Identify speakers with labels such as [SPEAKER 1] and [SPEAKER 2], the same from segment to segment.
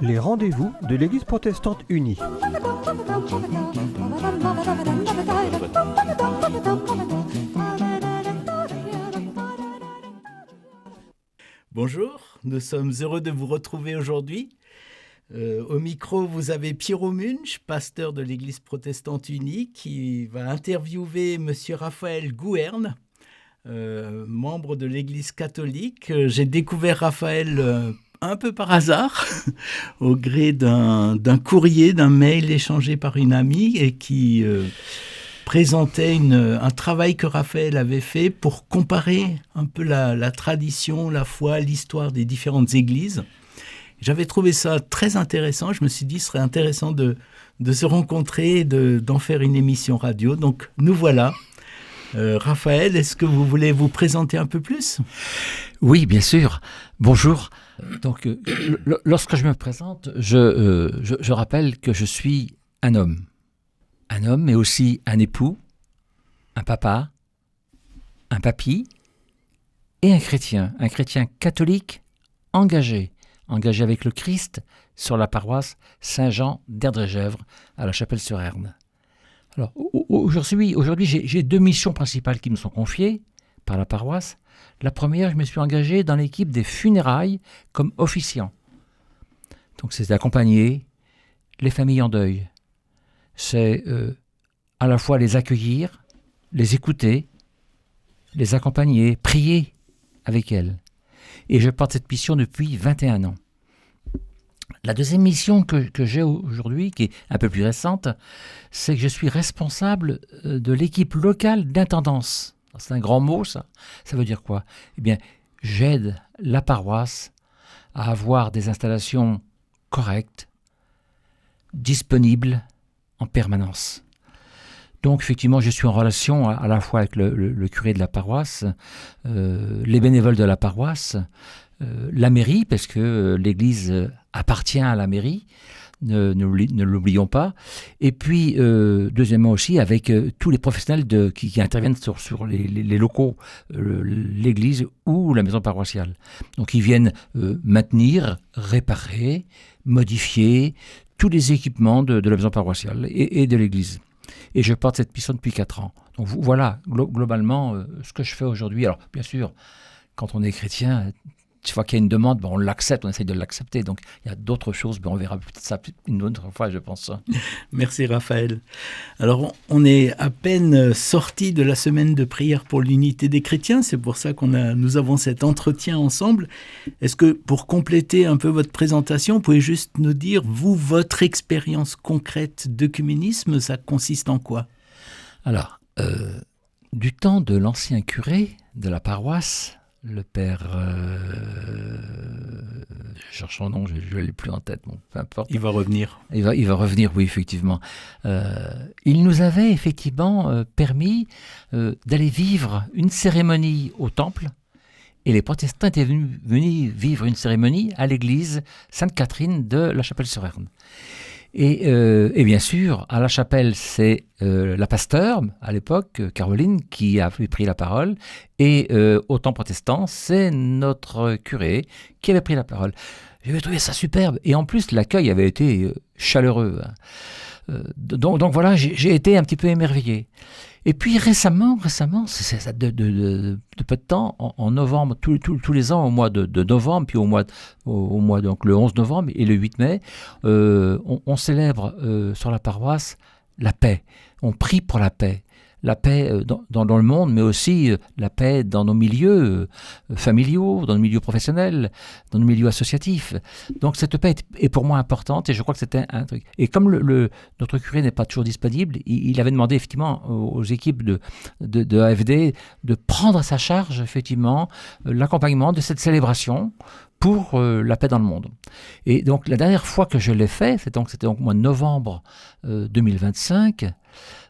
[SPEAKER 1] Les rendez-vous de l'Église protestante unie.
[SPEAKER 2] Bonjour, nous sommes heureux de vous retrouver aujourd'hui. Au micro, vous avez Pierrot Munch, pasteur de l'Église protestante unie, qui va interviewer M. Raphaël Gouerne, membre de l'Église catholique. J'ai découvert Raphaël un peu par hasard, au gré d'un courrier, d'un mail échangé par une amie et qui présentait un travail que Raphaël avait fait pour comparer un peu la tradition, la foi, l'histoire des différentes églises. J'avais trouvé ça très intéressant. Je me suis dit, ce serait intéressant de se rencontrer et d'en faire une émission radio. Donc, nous voilà. Raphaël, est-ce que vous voulez vous présenter un peu plus ?
[SPEAKER 3] Oui, bien sûr. Bonjour. Donc, lorsque je me présente, je rappelle que je suis un homme. Un homme, mais aussi un époux, un papa, un papy et un chrétien catholique engagé avec le Christ sur la paroisse Saint-Jean d'Erdre-et-Gèvres à la Chapelle-sur-Erne. Alors, aujourd'hui, j'ai deux missions principales qui me sont confiées par la paroisse. La première, je me suis engagé dans l'équipe des funérailles comme officiant. Donc, c'est d'accompagner les familles en deuil. C'est à la fois les accueillir, les écouter, les accompagner, prier avec elles. Et je porte cette mission depuis 21 ans. La deuxième mission que j'ai aujourd'hui, qui est un peu plus récente, c'est que je suis responsable de l'équipe locale d'intendance. C'est un grand mot, ça. Ça veut dire quoi ? Eh bien, j'aide la paroisse à avoir des installations correctes, disponibles en permanence. Donc, effectivement, je suis en relation à la fois avec le curé de la paroisse, les bénévoles de la paroisse, la mairie, parce que l'Église appartient à la mairie, ne l'oublions pas. Et puis, deuxièmement aussi, avec tous les professionnels qui interviennent sur les locaux, l'Église ou la maison paroissiale. Donc, ils viennent maintenir, réparer, modifier tous les équipements de la maison paroissiale et de l'Église. Et je porte cette mission depuis 4 ans. Donc voilà, globalement, ce que je fais aujourd'hui. Alors, bien sûr, quand on est chrétien, tu vois qu'il y a une demande, on l'accepte, on essaye de l'accepter. Donc, il y a d'autres choses, on verra peut-être ça une autre fois, je pense.
[SPEAKER 2] Merci, Raphaël. Alors, on est à peine sorti de la semaine de prière pour l'unité des chrétiens. C'est pour ça nous avons cet entretien ensemble. Est-ce que, pour compléter un peu votre présentation, vous pouvez juste nous dire, vous, votre expérience concrète d'œcuménisme, ça consiste en quoi ?
[SPEAKER 3] Alors, du temps de l'ancien curé de la paroisse, le père, je cherche son nom, je ne l'ai plus en tête, bon, peu importe.
[SPEAKER 2] Il va revenir.
[SPEAKER 3] Il va revenir, oui, effectivement. Il nous avait effectivement permis d'aller vivre une cérémonie au temple, et les protestants étaient venus vivre une cérémonie à l'église Sainte-Catherine de la Chapelle-sur-Erne. Et bien sûr, à la chapelle, c'est la pasteur, à l'époque, Caroline, qui a pris la parole. Et au temps protestant, c'est notre curé qui avait pris la parole. J'avais trouvé ça superbe. Et en plus, l'accueil avait été chaleureux. Donc voilà, j'ai été un petit peu émerveillé. Et puis récemment, c'est de peu de temps, en novembre, tous les ans, au mois de novembre, puis au mois donc le 11 novembre et le 8 mai, on célèbre sur la paroisse la paix. On prie pour la paix. La paix dans le monde, mais aussi la paix dans nos milieux familiaux, dans nos milieux professionnels, dans nos milieux associatifs. Donc cette paix est pour moi importante et je crois que c'était un truc. Et comme notre curé n'est pas toujours disponible, il avait demandé effectivement aux équipes de AFD de prendre à sa charge effectivement l'accompagnement de cette célébration pour la paix dans le monde. Et donc la dernière fois que je l'ai fait, c'était donc au mois de novembre 2025,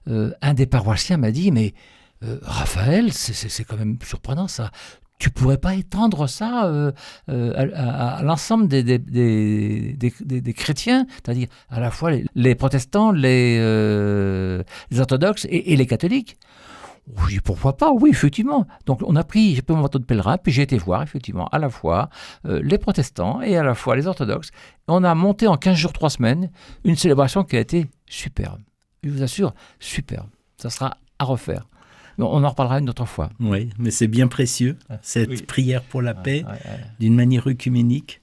[SPEAKER 3] un des paroissiens m'a dit « Mais Raphaël, c'est quand même surprenant ça. tu pourrais pas étendre ça à l'ensemble des chrétiens, c'est-à-dire à la fois les protestants, les orthodoxes et les catholiques. Oui, pourquoi pas, oui, effectivement. Donc j'ai pris mon bateau de pèlerin, puis j'ai été voir, effectivement, à la fois les protestants et à la fois les orthodoxes. On a monté en 15 jours, 3 semaines, une célébration qui a été superbe. Je vous assure, superbe. Ça sera à refaire. On en reparlera une autre fois.
[SPEAKER 2] Oui, mais c'est bien précieux, cette prière pour la paix, d'une manière œcuménique.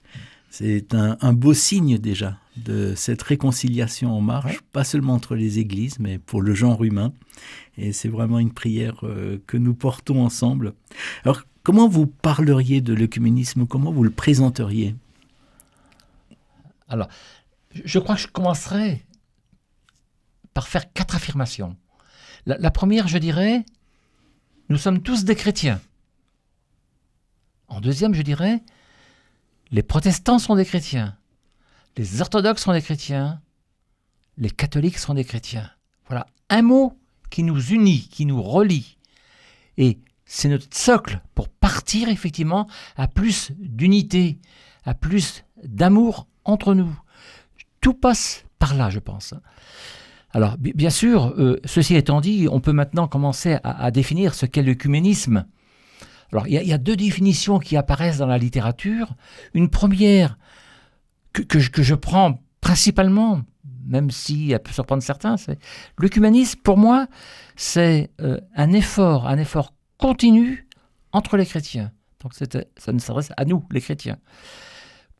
[SPEAKER 2] C'est un beau signe déjà de cette réconciliation en marche, pas seulement entre les églises, mais pour le genre humain. Et c'est vraiment une prière que nous portons ensemble. Alors, comment vous parleriez de l'œcuménisme? Comment vous le présenteriez?
[SPEAKER 3] Alors, je crois que je commencerai par faire 4 affirmations. La première, je dirais, nous sommes tous des chrétiens. En deuxième, je dirais, les protestants sont des chrétiens, les orthodoxes sont des chrétiens, les catholiques sont des chrétiens. Voilà, un mot qui nous unit, qui nous relie. Et c'est notre socle pour partir effectivement à plus d'unité, à plus d'amour entre nous. Tout passe par là, je pense. Alors, bien sûr, ceci étant dit, on peut maintenant commencer à définir ce qu'est l'œcuménisme. Alors, il y a 2 définitions qui apparaissent dans la littérature. Une première que je prends principalement, même si elle peut surprendre certains, c'est l'œcuménisme, pour moi, c'est un effort continu entre les chrétiens. Donc, ça nous s'adresse à nous, les chrétiens,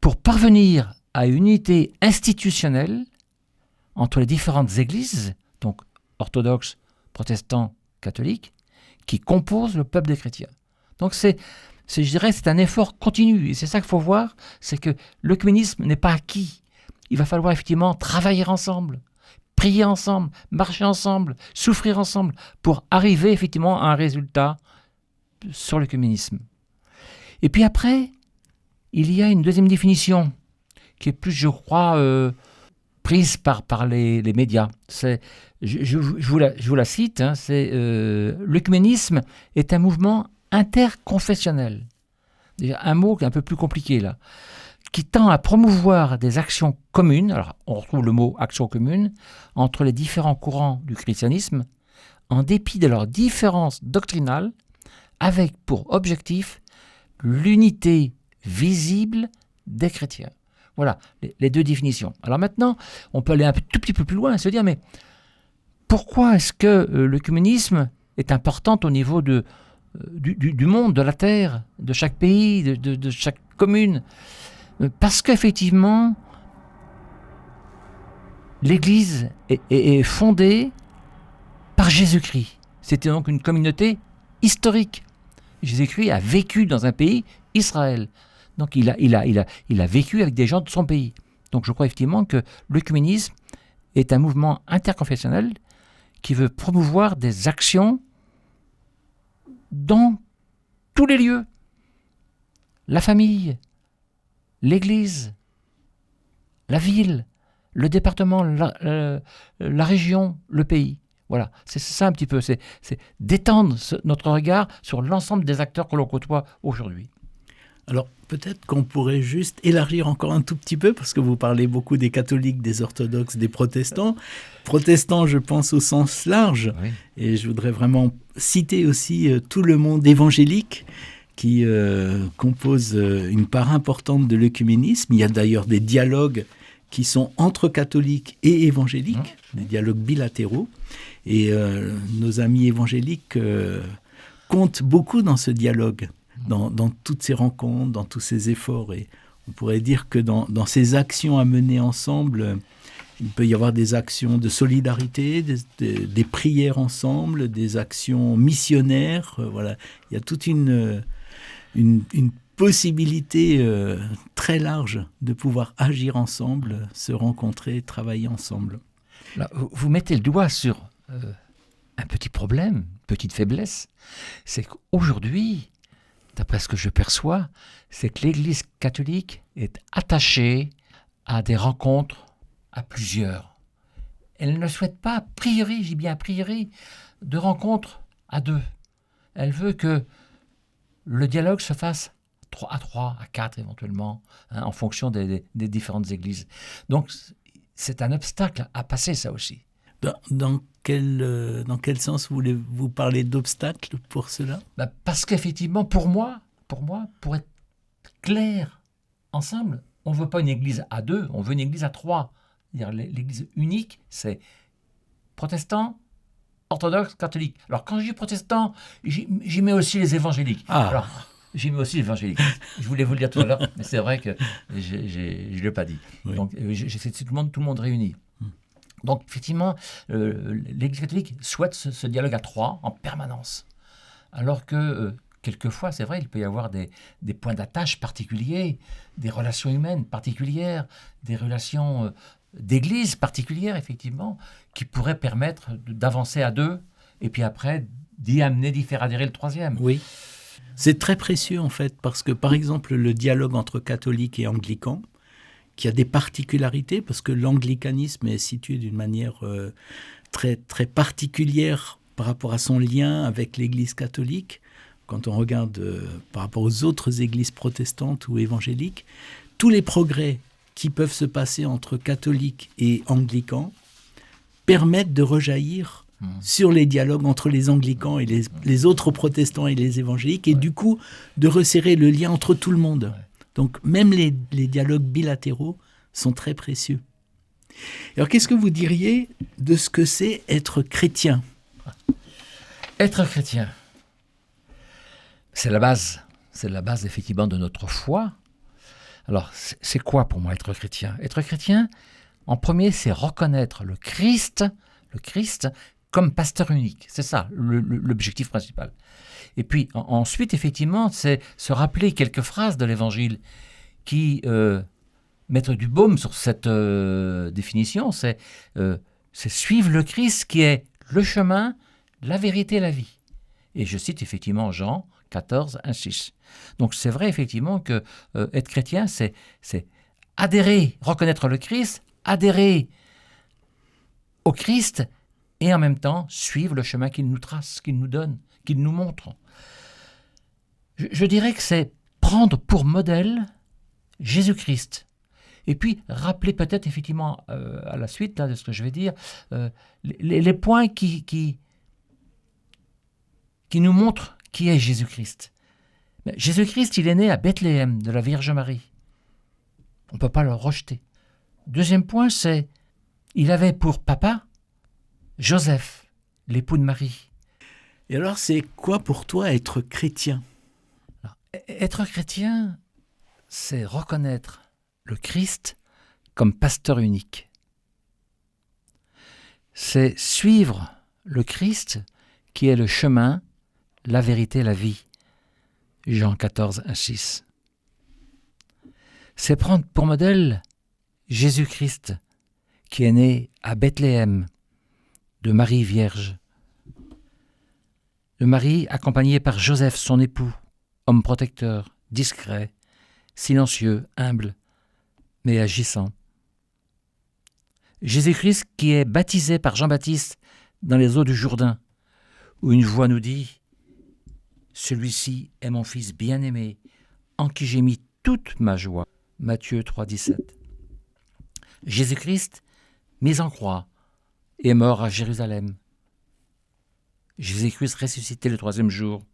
[SPEAKER 3] pour parvenir à une unité institutionnelle entre les différentes églises, donc orthodoxes, protestants, catholiques, qui composent le peuple des chrétiens. Donc je dirais, c'est un effort continu. Et c'est ça qu'il faut voir, c'est que l'œcuménisme n'est pas acquis. Il va falloir effectivement travailler ensemble, prier ensemble, marcher ensemble, souffrir ensemble, pour arriver effectivement à un résultat sur l'œcuménisme. Et puis après, il y a une deuxième définition, qui est plus, je crois, prise par les médias. Je vous la cite, hein, l'œcuménisme est un mouvement interconfessionnel. Déjà, un mot qui est un peu plus compliqué là, qui tend à promouvoir des actions communes, alors on retrouve le mot action commune, entre les différents courants du christianisme, en dépit de leurs différences doctrinales, avec pour objectif l'unité visible des chrétiens. Voilà les 2 définitions. Alors maintenant, on peut aller un tout petit peu plus loin et se dire, mais pourquoi est-ce que l'œcuménisme est important au niveau du monde, de la terre, de chaque pays, de chaque commune? Parce qu'effectivement, l'Église est fondée par Jésus-Christ. C'était donc une communauté historique. Jésus-Christ a vécu dans un pays, Israël. Donc il a vécu avec des gens de son pays. Donc je crois effectivement que l'œcuménisme est un mouvement interconfessionnel qui veut promouvoir des actions dans tous les lieux. La famille, l'église, la ville, le département, la région, le pays. Voilà, c'est ça un petit peu, c'est d'étendre notre regard sur l'ensemble des acteurs que l'on côtoie aujourd'hui.
[SPEAKER 2] Alors, peut-être qu'on pourrait juste élargir encore un tout petit peu, parce que vous parlez beaucoup des catholiques, des orthodoxes, des protestants. Protestants, je pense au sens large. Oui. Et je voudrais vraiment citer aussi tout le monde évangélique qui compose une part importante de l'œcuménisme. Il y a d'ailleurs des dialogues qui sont entre catholiques et évangéliques, des dialogues bilatéraux. Et nos amis évangéliques comptent beaucoup dans ce dialogue. Dans toutes ces rencontres, dans tous ces efforts. Et on pourrait dire que dans ces actions à mener ensemble, il peut y avoir des actions de solidarité, des prières ensemble, des actions missionnaires. Voilà. Il y a toute une possibilité très large de pouvoir agir ensemble, se rencontrer, travailler ensemble.
[SPEAKER 3] Là, vous mettez le doigt sur un petit problème, une petite faiblesse. C'est qu'aujourd'hui, d'après ce que je perçois, c'est que l'Église catholique est attachée à des rencontres à plusieurs. Elle ne souhaite pas, a priori, j'ai bien a priori, de rencontres à 2. Elle veut que le dialogue se fasse 3 à 3, à 4 éventuellement, hein, en fonction des différentes églises. Donc, c'est un obstacle à passer, ça aussi.
[SPEAKER 2] Dans quel sens voulez-vous parler d'obstacles pour cela?
[SPEAKER 3] Parce qu'effectivement, pour moi, pour être clair ensemble, on ne veut pas une église à 2, on veut une église à 3. C'est-à-dire l'église unique, c'est protestant, orthodoxe, catholique. Alors, quand je dis protestant, j'y mets aussi les évangéliques. Alors, j'y mets aussi les évangéliques. Je voulais vous le dire tout à l'heure, mais c'est vrai que je ne l'ai pas dit. Oui. Donc, c'est tout le monde réuni. Donc, effectivement, l'Église catholique souhaite ce dialogue à 3 en permanence. Alors que, quelquefois, c'est vrai, il peut y avoir des points d'attache particuliers, des relations humaines particulières, des relations d'église particulières, effectivement, qui pourraient permettre d'avancer à 2, et puis après, d'y faire adhérer le 3e.
[SPEAKER 2] Oui. C'est très précieux, en fait, parce que, par exemple, le dialogue entre catholiques et anglicans, qui a des particularités, parce que l'anglicanisme est situé d'une manière très, très particulière par rapport à son lien avec l'Église catholique. Quand on regarde par rapport aux autres églises protestantes ou évangéliques, tous les progrès qui peuvent se passer entre catholiques et anglicans permettent de rejaillir sur les dialogues entre les anglicans et les autres protestants et les évangéliques, et du coup de resserrer le lien entre tout le monde. Donc même les dialogues bilatéraux sont très précieux. Alors qu'est-ce que vous diriez de ce que c'est être chrétien?
[SPEAKER 3] Être chrétien, c'est la base. C'est la base effectivement de notre foi. Alors c'est quoi pour moi être chrétien? Être chrétien, en premier, c'est reconnaître le Christ comme pasteur unique. C'est ça l'objectif principal. Et puis ensuite, effectivement, c'est se rappeler quelques phrases de l'Évangile qui mettent du baume sur cette définition. C'est suivre le Christ qui est le chemin, la vérité et la vie. Et je cite effectivement Jean 14, 1, 6. Donc c'est vrai effectivement que être chrétien, c'est adhérer, reconnaître le Christ, adhérer au Christ et en même temps suivre le chemin qu'il nous trace, qu'il nous donne, qu'il nous montre. Je dirais que c'est prendre pour modèle Jésus-Christ. Et puis rappeler peut-être effectivement à la suite là, de ce que je vais dire, les points qui nous montrent qui est Jésus-Christ. Jésus-Christ, il est né à Bethléem de la Vierge Marie. On ne peut pas le rejeter. Deuxième point, c'est il avait pour papa Joseph, l'époux de Marie.
[SPEAKER 2] Et alors, c'est quoi pour toi être chrétien?
[SPEAKER 3] Alors, être chrétien, c'est reconnaître le Christ comme pasteur unique. C'est suivre le Christ qui est le chemin, la vérité, la vie. Jean 14, 1, 6. C'est prendre pour modèle Jésus-Christ qui est né à Bethléem de Marie Vierge. De Marie accompagnée par Joseph, son époux, homme protecteur, discret, silencieux, humble, mais agissant. Jésus-Christ qui est baptisé par Jean-Baptiste dans les eaux du Jourdain, où une voix nous dit « Celui-ci est mon fils bien-aimé, en qui j'ai mis toute ma joie ». Matthieu 3, 17. Jésus-Christ, mis en croix, est mort à Jérusalem. Jésus-Christ ressuscité le 3e jour,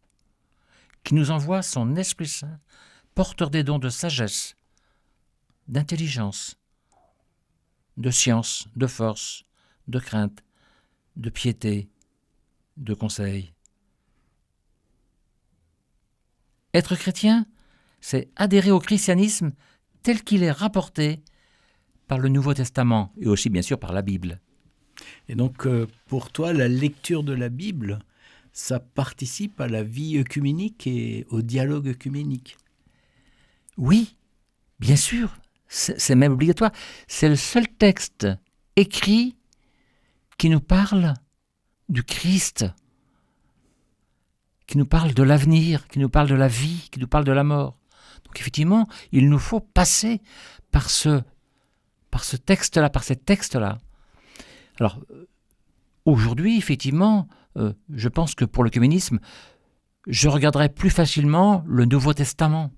[SPEAKER 3] qui nous envoie son Esprit Saint, porteur des dons de sagesse, d'intelligence, de science, de force, de crainte, de piété, de conseil. Être chrétien, c'est adhérer au christianisme tel qu'il est rapporté par le Nouveau Testament et aussi bien sûr par la Bible.
[SPEAKER 2] Et donc pour toi, la lecture de la Bible, ça participe à la vie œcuménique et au dialogue œcuménique?
[SPEAKER 3] Oui, bien sûr, c'est même obligatoire. C'est le seul texte écrit qui nous parle du Christ, qui nous parle de l'avenir, qui nous parle de la vie, qui nous parle de la mort. Donc effectivement, il nous faut passer par ce texte-là, par ces textes-là. Alors, aujourd'hui, effectivement, je pense que pour l'œcuménisme, je regarderai plus facilement le Nouveau Testament.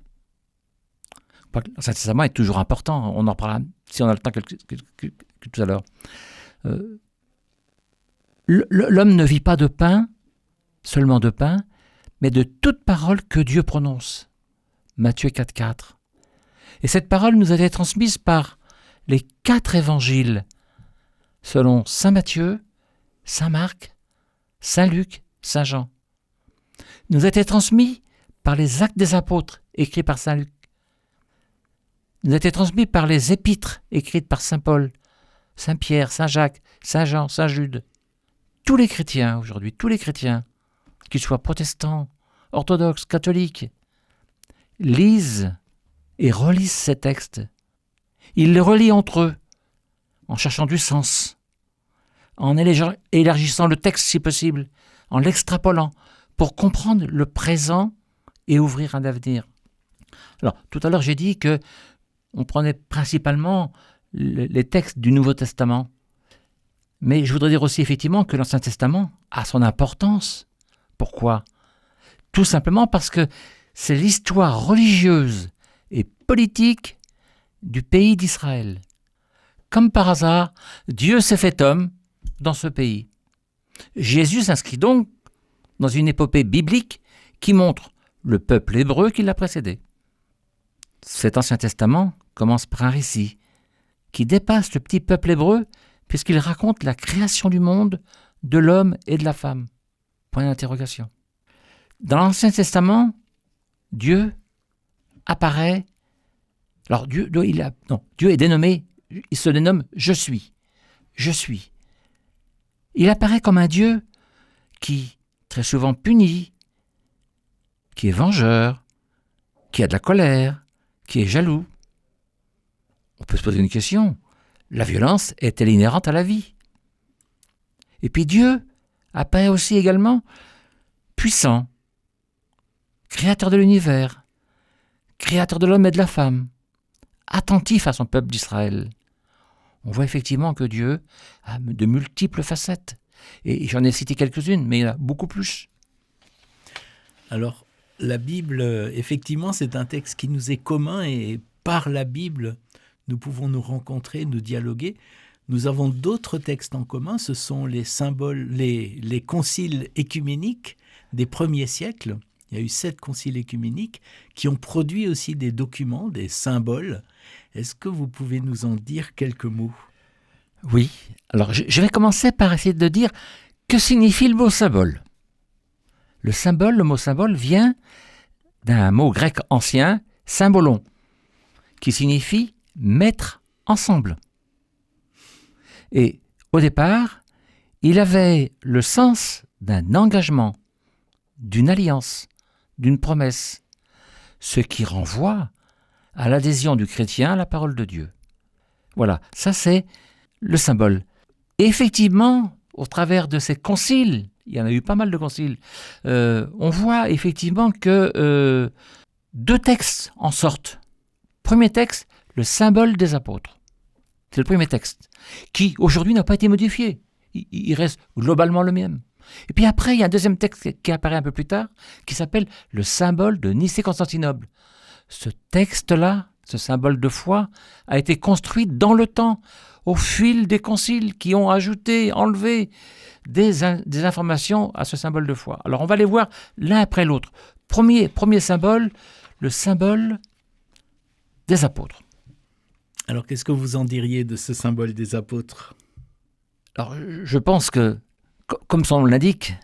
[SPEAKER 3] L'Ancien Testament est toujours important, on en parlera si on a le temps que tout à l'heure. L'homme ne vit pas de pain, seulement de pain, mais de toute parole que Dieu prononce. Matthieu 4,4. Et cette parole nous a été transmise par les 4 évangiles, selon Saint Matthieu, Saint Marc, Saint Luc, Saint Jean. Nous a été transmis par les Actes des Apôtres, écrits par Saint Luc. Nous a été transmis par les épîtres, écrites par Saint Paul, Saint Pierre, Saint Jacques, Saint Jean, Saint Jude. Tous les chrétiens aujourd'hui, tous les chrétiens, qu'ils soient protestants, orthodoxes, catholiques, lisent et relisent ces textes. Ils les relient entre eux, en cherchant du sens, en élargissant le texte si possible, en l'extrapolant, pour comprendre le présent et ouvrir un avenir. Alors, tout à l'heure, j'ai dit que on prenait principalement les textes du Nouveau Testament. Mais je voudrais dire aussi effectivement que l'Ancien Testament a son importance. Pourquoi ? Tout simplement parce que c'est l'histoire religieuse et politique du pays d'Israël. Comme par hasard, Dieu s'est fait homme dans ce pays. Jésus s'inscrit donc dans une épopée biblique qui montre le peuple hébreu qui l'a précédé. Cet Ancien Testament commence par un récit qui dépasse le petit peuple hébreu puisqu'il raconte la création du monde, de l'homme et de la femme. Point d'interrogation. Dans l'Ancien Testament, Dieu apparaît. Alors Dieu est dénommé, il se dénomme « Je suis ». Je suis. Il apparaît comme un Dieu qui, très souvent punit, qui est vengeur, qui a de la colère, qui est jaloux. On peut se poser une question. La violence est-elle inhérente à la vie ? Et puis Dieu apparaît aussi également puissant, créateur de l'univers, créateur de l'homme et de la femme, attentif à son peuple d'Israël. On voit effectivement que Dieu a de multiples facettes. Et j'en ai cité quelques-unes, mais il y en a beaucoup plus.
[SPEAKER 2] Alors, la Bible, effectivement, c'est un texte qui nous est commun et par la Bible, nous pouvons nous rencontrer, nous dialoguer. Nous avons d'autres textes en commun, ce sont les symboles, les conciles œcuméniques des premiers siècles. Il y a eu 7 conciles œcuméniques qui ont produit aussi des documents, des symboles. Est-ce que vous pouvez nous en dire quelques mots ?
[SPEAKER 3] Oui, alors je vais commencer par essayer de dire que signifie le mot symbole. Le mot symbole vient d'un mot grec ancien, symbolon, qui signifie mettre ensemble. Et au départ, il avait le sens d'un engagement, d'une alliance, d'une promesse, ce qui renvoie à l'adhésion du chrétien à la parole de Dieu. Voilà, ça c'est le symbole. Et effectivement, au travers de ces conciles, il y en a eu pas mal de conciles, on voit effectivement que 2 textes en sortent. Premier texte, le symbole des apôtres. C'est le premier texte, qui aujourd'hui n'a pas été modifié. Il reste globalement le même. Et puis après, il y a un deuxième texte qui apparaît un peu plus tard, qui s'appelle le symbole de Nicée-Constantinople. Ce texte-là, ce symbole de foi, a été construit dans le temps, au fil des conciles qui ont ajouté, enlevé des informations à ce symbole de foi. Alors on va les voir l'un après l'autre. Premier symbole, le symbole des apôtres.
[SPEAKER 2] Alors qu'est-ce que vous en diriez de ce symbole des apôtres ?
[SPEAKER 3] Alors je pense que, comme son nom l'indique,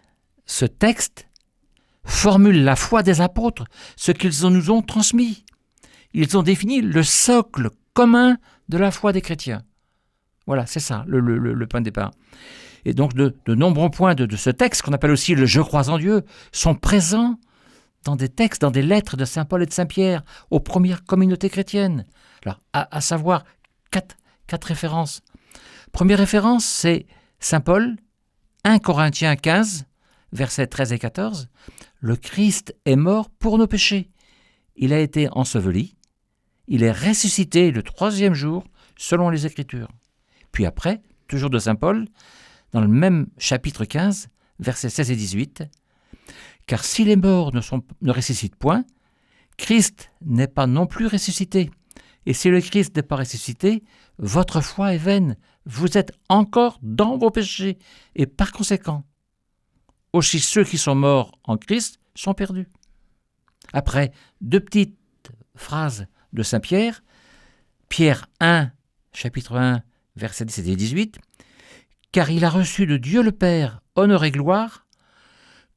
[SPEAKER 3] ce texte formule la foi des apôtres, ce qu'ils nous ont transmis. Ils ont défini le socle commun de la foi des chrétiens. Voilà, c'est ça le point de départ. Et donc de nombreux points de ce texte, qu'on appelle aussi le « Je crois en Dieu », sont présents dans des textes, dans des lettres de Saint Paul et de Saint Pierre aux premières communautés chrétiennes. Alors, à savoir 4 références. Première référence, c'est Saint Paul, 1 Corinthiens 15, versets 13 et 14. « Le Christ est mort pour nos péchés. Il a été enseveli. Il est ressuscité le 3e jour, selon les Écritures. » Puis après, toujours de Saint Paul, dans le même chapitre 15, versets 16 et 18, Car si les morts ne ressuscitent point, Christ n'est pas non plus ressuscité. Et si le Christ n'est pas ressuscité, votre foi est vaine. Vous êtes encore dans vos péchés. Et par conséquent, aussi ceux qui sont morts en Christ sont perdus. Après, 2 petites phrases de Saint Pierre. Pierre 1, chapitre 1, versets 17 et 18. « Car il a reçu de Dieu le Père honneur et gloire,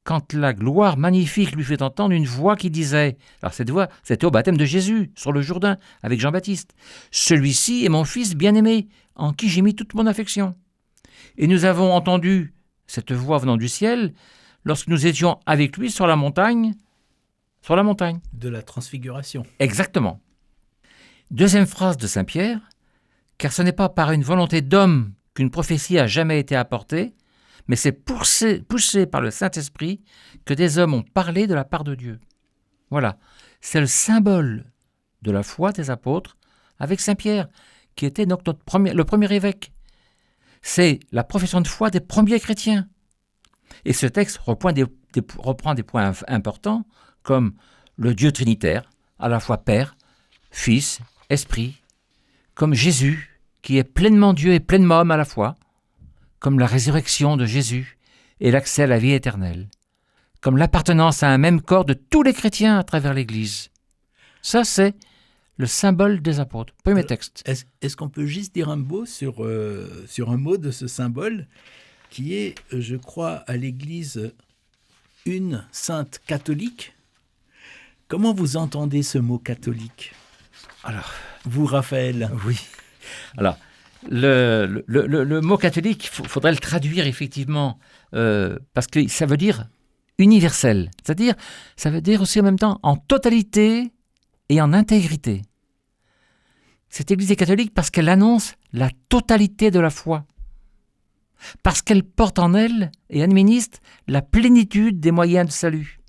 [SPEAKER 3] quand la gloire magnifique lui fait entendre une voix qui disait, alors cette voix, c'était au baptême de Jésus, sur le Jourdain, avec Jean-Baptiste, « Celui-ci est mon Fils bien-aimé, en qui j'ai mis toute mon affection. » Et nous avons entendu cette voix venant du ciel, lorsque nous étions avec lui sur la montagne.
[SPEAKER 2] De la transfiguration.
[SPEAKER 3] Exactement. 2e phrase de Saint Pierre, « Car ce n'est pas par une volonté d'homme qu'une prophétie a jamais été apportée, mais c'est poussé par le Saint-Esprit que des hommes ont parlé de la part de Dieu. » Voilà, c'est le symbole de la foi des apôtres avec Saint Pierre, qui était donc le premier évêque. C'est la profession de foi des premiers chrétiens. Et ce texte reprend des points importants, comme le Dieu trinitaire, à la fois Père, Fils, Esprit, comme Jésus, qui est pleinement Dieu et pleinement homme à la fois, comme la résurrection de Jésus et l'accès à la vie éternelle, comme l'appartenance à un même corps de tous les chrétiens à travers l'Église. Ça, c'est le symbole des apôtres. Premier texte.
[SPEAKER 2] Est-ce qu'on peut juste dire un mot sur un mot de ce symbole qui est, je crois, à l'Église une sainte catholique? Comment vous entendez ce mot catholique?
[SPEAKER 3] Alors,
[SPEAKER 2] vous, Raphaël?
[SPEAKER 3] Oui. Alors, le mot catholique, il faudrait le traduire effectivement, parce que ça veut dire universel. C'est-à-dire, ça veut dire aussi en même temps en totalité et en intégrité. Cette Église est catholique parce qu'elle annonce la totalité de la foi. Parce qu'elle porte en elle et administre la plénitude des moyens de salut.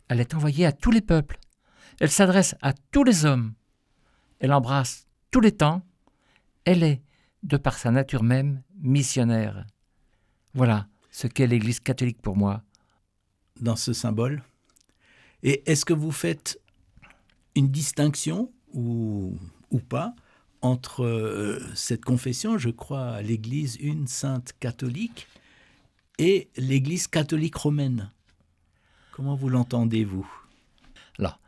[SPEAKER 3] Elle est envoyée à tous les peuples. Elle s'adresse à tous les hommes. Elle embrasse tous les temps. Elle est, de par sa nature même, missionnaire. Voilà ce qu'est l'Église catholique pour moi.
[SPEAKER 2] Dans ce symbole. Et est-ce que vous faites une distinction ou pas entre cette confession, je crois à l'Église une sainte catholique, et l'Église catholique romaine? Comment vous l'entendez, vous?
[SPEAKER 3] Alors,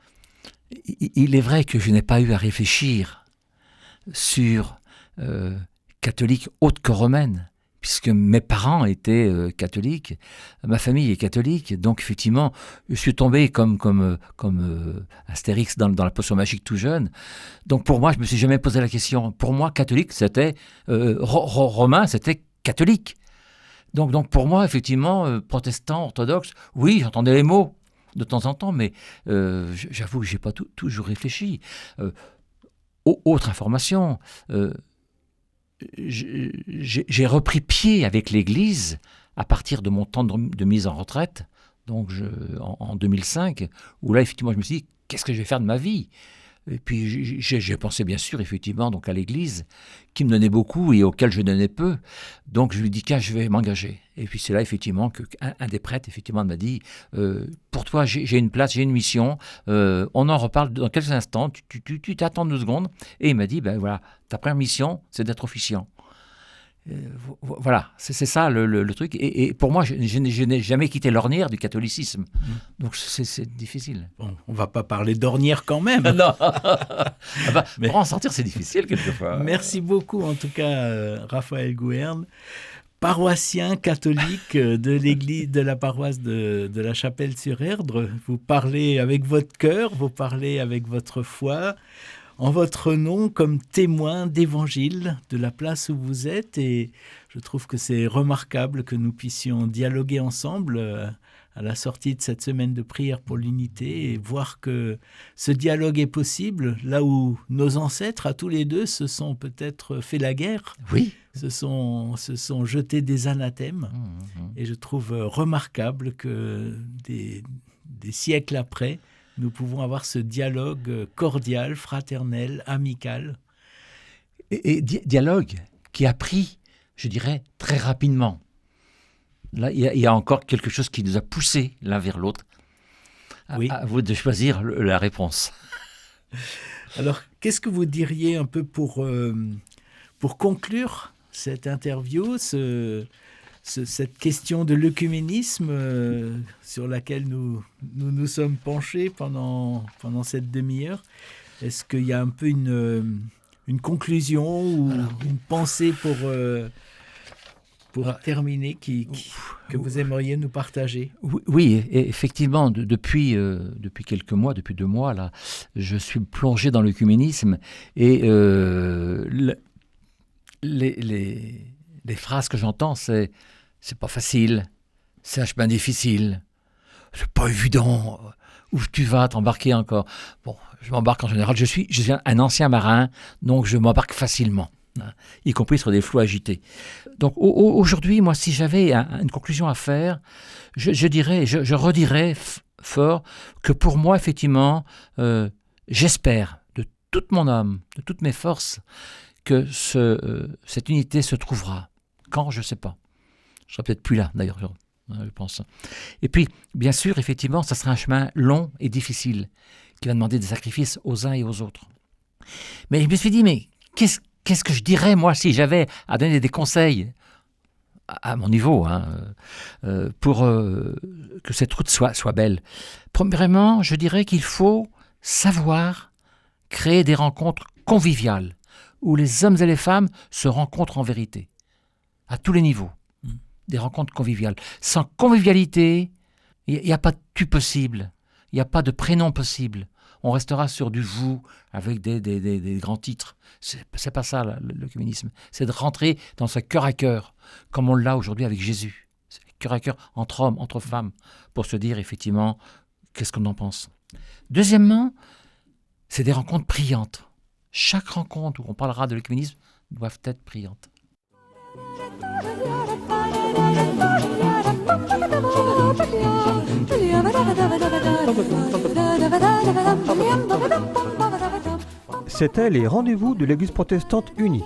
[SPEAKER 3] il est vrai que je n'ai pas eu à réfléchir sur catholique autre que romaine, puisque mes parents étaient catholiques, ma famille est catholique, donc effectivement, je suis tombé comme Astérix dans la potion magique tout jeune. Donc pour moi, je ne me suis jamais posé la question. Pour moi, catholique, c'était romain, c'était catholique. Donc pour moi, effectivement, protestant, orthodoxe, oui, j'entendais les mots de temps en temps, mais j'avoue que je n'ai pas toujours réfléchi. Autre information, j'ai repris pied avec l'Église à partir de mon temps de mise en retraite, donc en 2005, où là, effectivement, je me suis dit, qu'est-ce que je vais faire de ma vie? Et puis, j'ai pensé, bien sûr, effectivement, donc à l'Église, qui me donnait beaucoup et auquel je donnais peu. Donc, je lui dis, je vais m'engager. Et puis, c'est là, effectivement, qu'un des prêtres, effectivement, m'a dit, pour toi, j'ai une place, j'ai une mission, on en reparle dans quelques instants, tu t'attends 2 secondes. Et il m'a dit, ben voilà, ta première mission, c'est d'être officiant. Voilà, c'est ça le truc. Et pour moi, je n'ai jamais quitté l'ornière du catholicisme. Donc c'est difficile.
[SPEAKER 2] Bon, on ne va pas parler d'ornière quand même.
[SPEAKER 3] Non. Pour en sortir, c'est difficile quelquefois.
[SPEAKER 2] Merci beaucoup, en tout cas, Raphaël Gouerne, paroissien catholique de l'église de la paroisse de la Chapelle-sur-Erdre. Vous parlez avec votre cœur, vous parlez avec votre foi, en votre nom comme témoin d'évangile de la place où vous êtes, et je trouve que c'est remarquable que nous puissions dialoguer ensemble à la sortie de cette semaine de prière pour l'unité et voir que ce dialogue est possible là où nos ancêtres, à tous les deux, se sont peut-être fait la guerre,
[SPEAKER 3] oui,
[SPEAKER 2] se sont jetés des anathèmes, et je trouve remarquable que des siècles après, nous pouvons avoir ce dialogue cordial, fraternel, amical.
[SPEAKER 3] Et dialogue qui a pris, je dirais, très rapidement. Là, il y a encore quelque chose qui nous a poussés l'un vers l'autre.
[SPEAKER 2] Oui.
[SPEAKER 3] À vous de choisir la réponse.
[SPEAKER 2] Alors, qu'est-ce que vous diriez un peu pour conclure cette interview, cette question de l'œcuménisme sur laquelle nous sommes penchés pendant cette demi-heure? Est-ce qu'il y a un peu une conclusion ou une pensée pour terminer que vous aimeriez nous partager?
[SPEAKER 3] Oui, et effectivement, depuis quelques mois, depuis 2 mois, là, je suis plongé dans l'œcuménisme et les phrases que j'entends, c'est pas facile, c'est un chemin difficile, c'est pas évident, où tu vas t'embarquer encore. Bon, je m'embarque en général, je suis un ancien marin, donc je m'embarque facilement, y compris sur des flots agités. Donc aujourd'hui, moi, si j'avais une conclusion à faire, je redirais fort que pour moi, effectivement, j'espère de toute mon âme, de toutes mes forces, que cette unité se trouvera. Quand, je ne sais pas. Je ne serai peut-être plus là, d'ailleurs, je pense. Et puis, bien sûr, effectivement, ça sera un chemin long et difficile, qui va demander des sacrifices aux uns et aux autres. Mais je me suis dit, mais qu'est-ce que je dirais, moi, si j'avais à donner des conseils à mon niveau, pour que cette route soit belle? Premièrement, je dirais qu'il faut savoir créer des rencontres conviviales, où les hommes et les femmes se rencontrent en vérité, à tous les niveaux, des rencontres conviviales. Sans convivialité, il n'y a pas de tu possible, il n'y a pas de prénom possible. On restera sur du vous, avec des grands titres. C'est pas ça, l'œcuménisme. C'est de rentrer dans ce cœur à cœur, comme on l'a aujourd'hui avec Jésus. C'est cœur à cœur entre hommes, entre femmes, pour se dire effectivement, qu'est-ce qu'on en pense. Deuxièmement, c'est des rencontres priantes. Chaque rencontre où on parlera de l'œcuménisme doit être priante.
[SPEAKER 1] C'était les rendez-vous de l'Église protestante unie.